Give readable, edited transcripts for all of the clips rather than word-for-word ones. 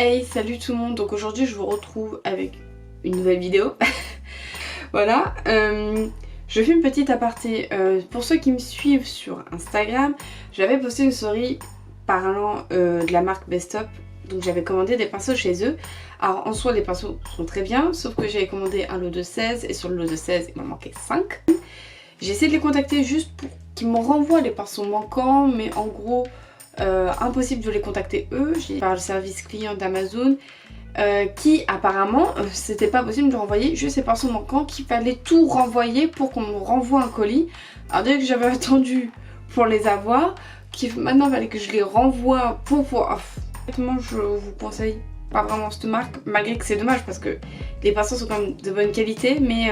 Hey, salut tout le monde. Donc aujourd'hui je vous retrouve avec une nouvelle vidéo. Voilà, je fais une petite aparté. Pour ceux qui me suivent sur Instagram, j'avais posté une story parlant de la marque Bestop. Donc j'avais commandé des pinceaux chez eux. Alors en soi les pinceaux sont très bien, sauf que j'avais commandé un lot de 16 et sur le lot de 16 il m'en manquait 5. J'ai essayé de les contacter juste pour qu'ils me renvoient les pinceaux manquants, mais en gros impossible de les contacter eux. J'ai par le service client d'Amazon qui apparemment c'était pas possible de renvoyer juste ces pinceaux manquants, qu'il fallait tout renvoyer pour qu'on me renvoie un colis. Alors dès que j'avais attendu pour les avoir, maintenant il fallait que je les renvoie pour pouvoir... Honnêtement je vous conseille pas vraiment cette marque, malgré que c'est dommage parce que les pinceaux sont quand même de bonne qualité, mais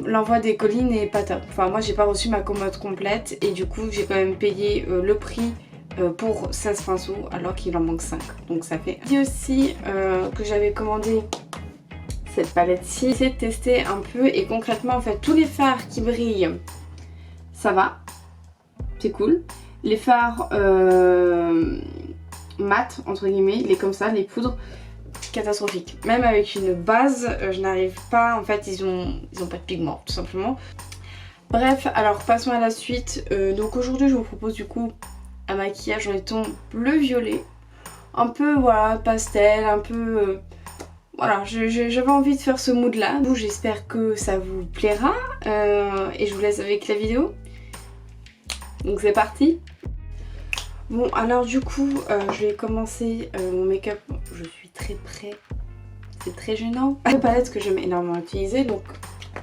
l'envoi des colis n'est pas top. Enfin moi j'ai pas reçu ma commode complète et du coup j'ai quand même payé le prix pour 16 pinceaux alors qu'il en manque 5. Donc ça fait... Et aussi que j'avais commandé cette palette-ci. J'ai testé un peu et concrètement en fait tous les fards qui brillent ça va, c'est cool. Les fards mat entre guillemets, les comme ça, les poudres, catastrophique. Même avec une base, je n'arrive pas, en fait ils ont pas de pigment tout simplement. Bref, alors passons à la suite. Donc aujourd'hui je vous propose du coup un maquillage dans les tons bleu-violet. Un peu voilà, pastel, un peu... voilà, j'avais envie de faire ce mood là. J'espère que ça vous plaira et je vous laisse avec la vidéo. Donc c'est parti. Bon alors du coup je vais commencer mon make-up. Je suis très près. C'est très gênant. Deux palettes que j'aime énormément utiliser, donc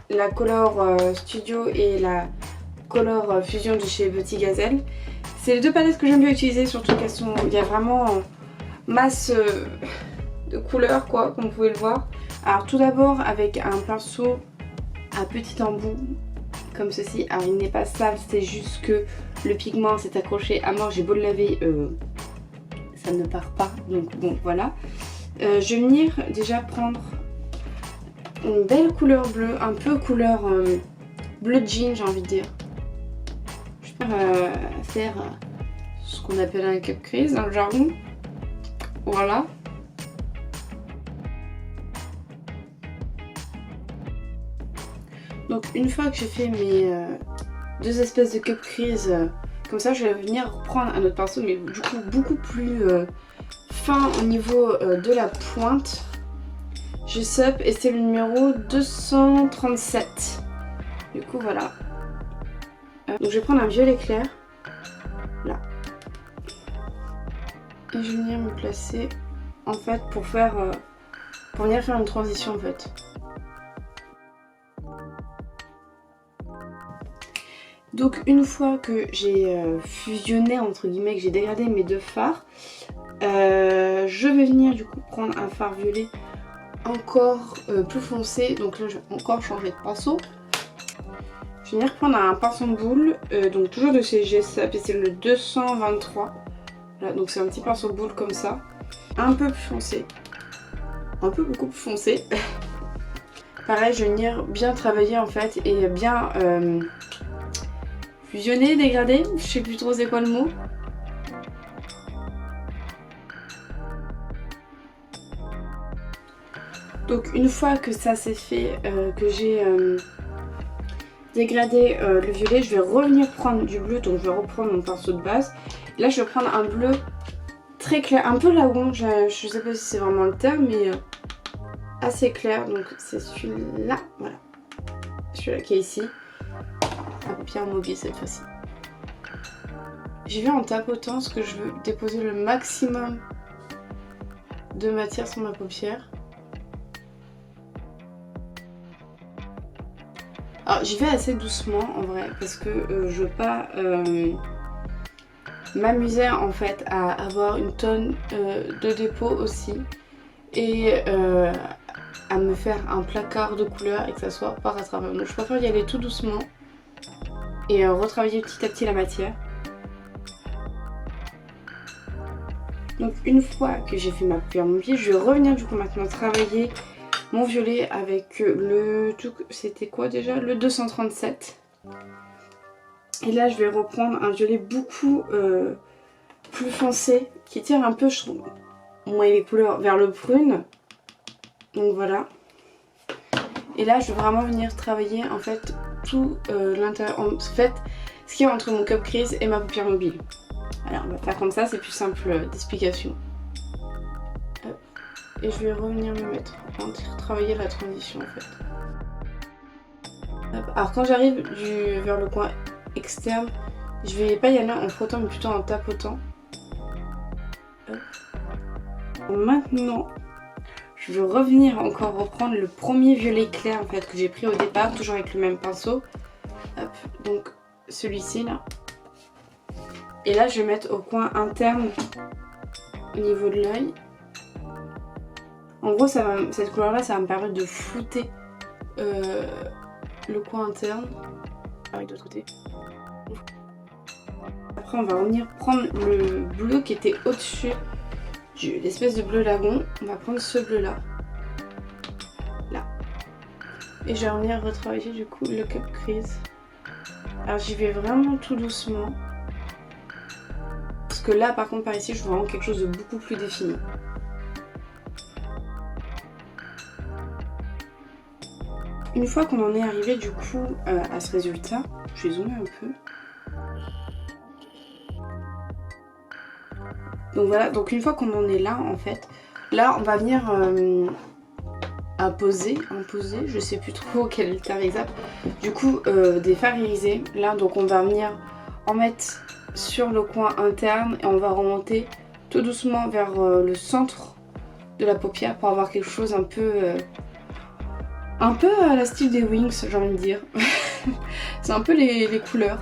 la Color Studio et la Color Fusion de chez Beauty Gazelle. C'est les deux palettes que j'aime bien utiliser, surtout qu'elles sont... il y a vraiment masse de couleurs quoi, comme vous pouvez le voir. Alors tout d'abord avec un pinceau à petit embout, comme ceci. Alors il n'est pas sale, c'est juste que le pigment s'est accroché à mort. J'ai beau le laver, ça ne part pas, donc bon voilà. Je vais venir déjà prendre une belle couleur bleue, un peu couleur bleu jean j'ai envie de dire. Je vais faire ce qu'on appelle un cup crease dans le jargon. Voilà. Donc une fois que j'ai fait mes deux espèces de cup crease comme ça, je vais venir prendre un autre pinceau mais du coup beaucoup plus fin au niveau de la pointe. Jessup et c'est le numéro 237. Du coup voilà. Donc je vais prendre un violet clair. Là. Et je vais venir me placer en fait pour faire pour venir faire une transition en fait. Donc une fois que j'ai fusionné entre guillemets, que j'ai dégradé mes deux fards, je vais venir du coup prendre un fard violet encore plus foncé. Donc là je vais encore changer de pinceau. Je vais venir prendre un pinceau de boule, donc toujours de chez Jessup et c'est le 223. Là, donc c'est un petit pinceau de boule comme ça, un peu plus foncé, un peu beaucoup plus foncé. Pareil, je vais venir bien travailler en fait et bien fusionner, dégrader, je sais plus trop c'est quoi le mot. Donc une fois que ça c'est fait, que j'ai dégradé le violet, je vais revenir prendre du bleu, donc je vais reprendre mon pinceau de base. Là je vais prendre un bleu très clair, un peu lagon, je sais pas si c'est vraiment le terme, mais assez clair, donc c'est celui-là, voilà. Celui-là qui est ici, à paupière mobile cette fois-ci. J'y vais en tapotant parce que je veux déposer le maximum de matière sur ma paupière. Alors j'y vais assez doucement en vrai parce que je veux pas m'amuser en fait à avoir une tonne de dépôt aussi et à me faire un placard de couleurs et que ça soit pas rattrapable. Donc je préfère y aller tout doucement et retravailler petit à petit la matière. Donc une fois que j'ai fait ma paupière mobile, je vais revenir du coup maintenant travailler mon violet avec le... C'était quoi déjà? Le 237. Et là je vais reprendre un violet beaucoup plus foncé qui tire un peu, je trouve. moins les couleurs vers le prune. Donc voilà. Et là je vais vraiment venir travailler en fait tout l'intérieur. En fait ce qu'il y a entre mon Cup Crease et ma paupière mobile. Alors on va faire comme ça, c'est plus simple d'explication. Et je vais revenir me mettre en travailler la transition en fait. Hop. Alors quand j'arrive vers le coin externe, je vais pas y aller en frottant mais plutôt en tapotant. Hop. Maintenant, je veux revenir encore reprendre le premier violet clair en fait que j'ai pris au départ, toujours avec le même pinceau. Hop. Donc celui-ci là. Et là je vais mettre au coin interne au niveau de l'œil. En gros cette couleur là ça va me permettre de flouter le coin interne. Avec de l'autre côté. Après on va revenir prendre le bleu qui était au-dessus de l'espèce de bleu lagon. On va prendre ce bleu là. Là. Et je vais revenir retravailler du coup le Cup Crease. Alors j'y vais vraiment tout doucement. Parce que là par contre par ici je veux vraiment quelque chose de beaucoup plus défini. Une fois qu'on en est arrivé du coup à ce résultat, je vais zoomer un peu. Donc voilà, donc une fois qu'on en est là en fait, là on va venir imposer, je sais plus trop quel est le terme exact, du coup des fards irisés. Là donc on va venir en mettre sur le coin interne et on va remonter tout doucement vers le centre de la paupière pour avoir quelque chose un peu à la style des Wings, j'ai envie de dire. C'est un peu les couleurs.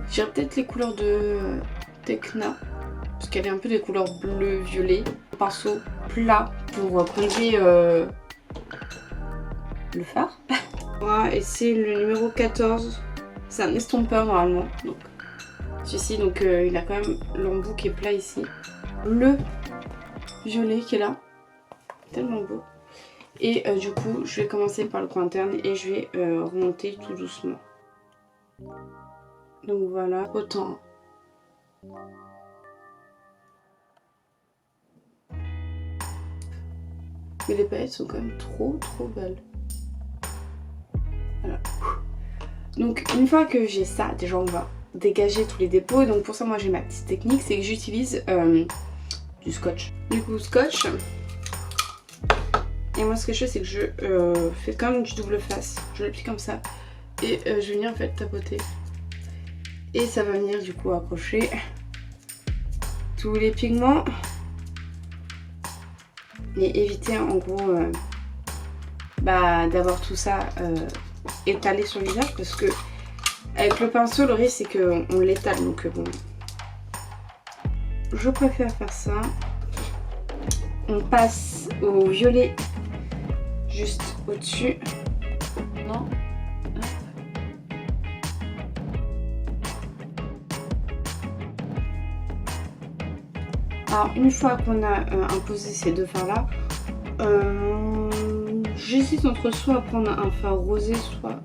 Je dirais peut-être les couleurs de Tecna. Parce qu'elle est un peu des couleurs bleu-violet. Pinceau plat pour combler le fard. Voilà, et c'est le numéro 14. C'est un estompeur normalement. Donc, celui-ci, donc il a quand même l'embout qui est plat ici. Le violet qui est là. Tellement beau. Et du coup, je vais commencer par le coin interne et je vais remonter tout doucement. Donc voilà, autant. Mais les palettes sont quand même trop belles. Voilà. Donc une fois que j'ai ça, déjà on va dégager tous les dépôts. Et donc pour ça, moi j'ai ma petite technique, c'est que j'utilise du scotch. Du coup, scotch. Et moi ce que je fais c'est que je fais comme du double face, je le plie comme ça et je vais venir en fait tapoter et ça va venir du coup accrocher tous les pigments et éviter en gros d'avoir tout ça étalé sur le visage parce que avec le pinceau le risque c'est qu'on l'étale donc bon je préfère faire ça. On passe au violet juste au-dessus. Non. Alors une fois qu'on a imposé ces deux fards là, j'hésite entre soit prendre un fard rosé soit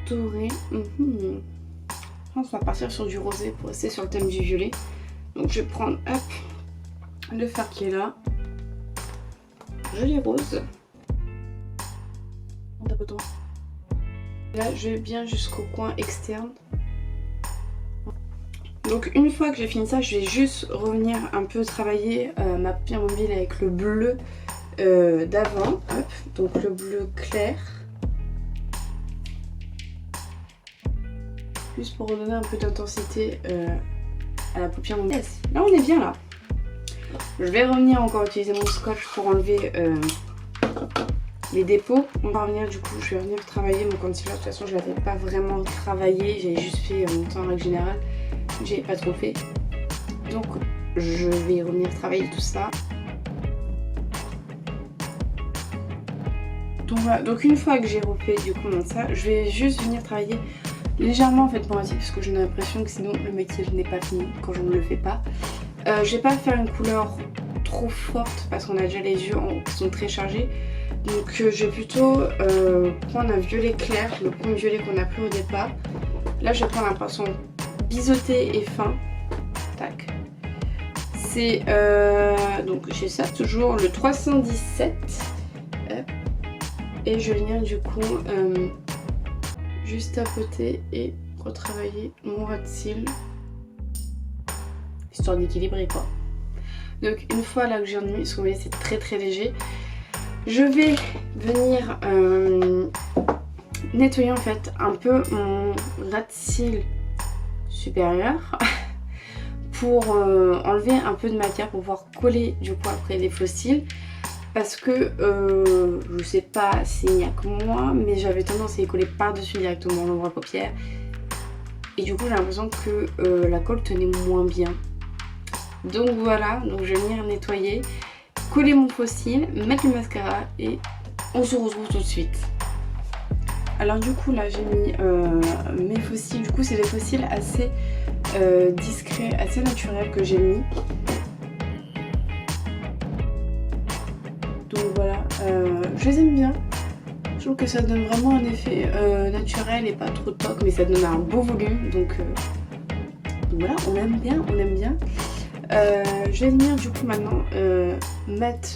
doré. Je pense qu'on va partir sur du rosé pour rester sur le thème du violet. Donc je vais prendre le fard qui est là. Joli rose. En tapotant. Là je vais bien jusqu'au coin externe. Donc une fois que j'ai fini ça, je vais juste revenir un peu travailler ma paupière mobile avec le bleu d'avant. Donc le bleu clair. Juste pour redonner un peu d'intensité à la paupière mobile. Là on est bien là. Je vais revenir encore utiliser mon scotch pour enlever les dépôts. On va revenir du coup, je vais revenir travailler mon concealer. De toute façon je l'avais pas vraiment travaillé, j'avais juste fait mon teint en règle générale. J'ai pas trop fait. Donc je vais revenir travailler tout ça. Donc voilà, donc une fois que j'ai refait du coup ça, je vais juste venir travailler légèrement en fait pour ainsi parce que j'ai l'impression que sinon le maquillage n'est pas fini quand je ne le fais pas. Je vais pas faire une couleur trop forte parce qu'on a déjà les yeux qui sont très chargés. Donc je vais plutôt prendre un violet clair, le premier violet qu'on a pris au départ. Là je vais prendre un pinceau biseauté et fin. Tac. C'est donc j'ai ça toujours le 317. Hop. Et je vais venir du coup juste tapoter et retravailler mon ras de cils, histoire d'équilibrer quoi. Donc une fois là que j'ai remis, parce que vous voyez c'est très léger, je vais venir nettoyer en fait un peu mon ras de cils supérieur pour enlever un peu de matière pour pouvoir coller du coup après les faux cils. Parce que je sais pas s'il n'y a que moi, mais j'avais tendance à les coller par-dessus directement l'ombre à paupières. Et du coup j'ai l'impression que la colle tenait moins bien. Donc voilà, donc je vais venir nettoyer, coller mon faux cil, mettre le mascara et on se retrouve tout de suite. Alors du coup là j'ai mis mes faux cils, du coup c'est des faux cils assez discrets, assez naturels que j'ai mis. Donc voilà, je les aime bien. Je trouve que ça donne vraiment un effet naturel et pas trop toc, mais ça donne un beau volume. Donc voilà, on aime bien, on aime bien. Je vais venir du coup maintenant mettre,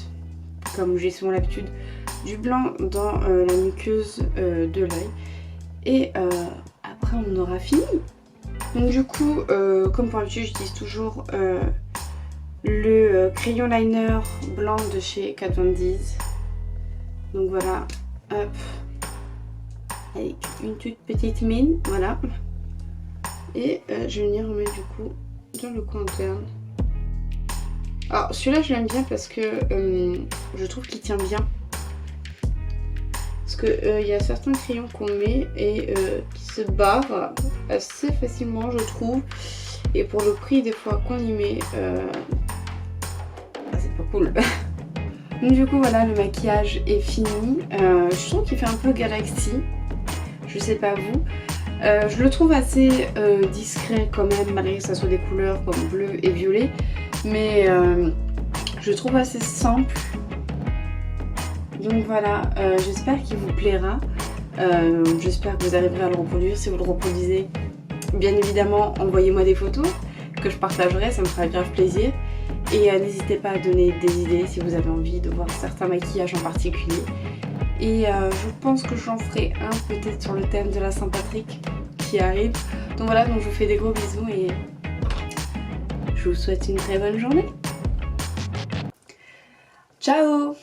comme j'ai souvent l'habitude, du blanc dans la muqueuse de l'œil. Et après on aura fini. Donc du coup, comme pour l'habitude, j'utilise toujours le crayon liner blanc de chez Kat Von D. Donc voilà, hop, avec une toute petite mine, voilà. Et je vais venir remettre du coup dans le coin interne. Alors celui-là je l'aime bien parce que je trouve qu'il tient bien. Parce que y a certains crayons qu'on met et qui se barrent assez facilement je trouve. Et pour le prix des fois qu'on y met, c'est pas cool. Donc du coup voilà, le maquillage est fini. Je trouve qu'il fait un peu Galaxy. Je sais pas vous. Je le trouve assez discret quand même, malgré que ça soit des couleurs comme bleu et violet. Mais je le trouve assez simple. Donc voilà, j'espère qu'il vous plaira. J'espère que vous arriverez à le reproduire. Si vous le reproduisez, bien évidemment, envoyez-moi des photos que je partagerai, ça me fera grave plaisir. Et n'hésitez pas à donner des idées si vous avez envie de voir certains maquillages en particulier. Et je pense que j'en ferai un peut-être sur le thème de la Saint-Patrick qui arrive. Donc voilà, donc je vous fais des gros bisous et je vous souhaite une très bonne journée. Ciao!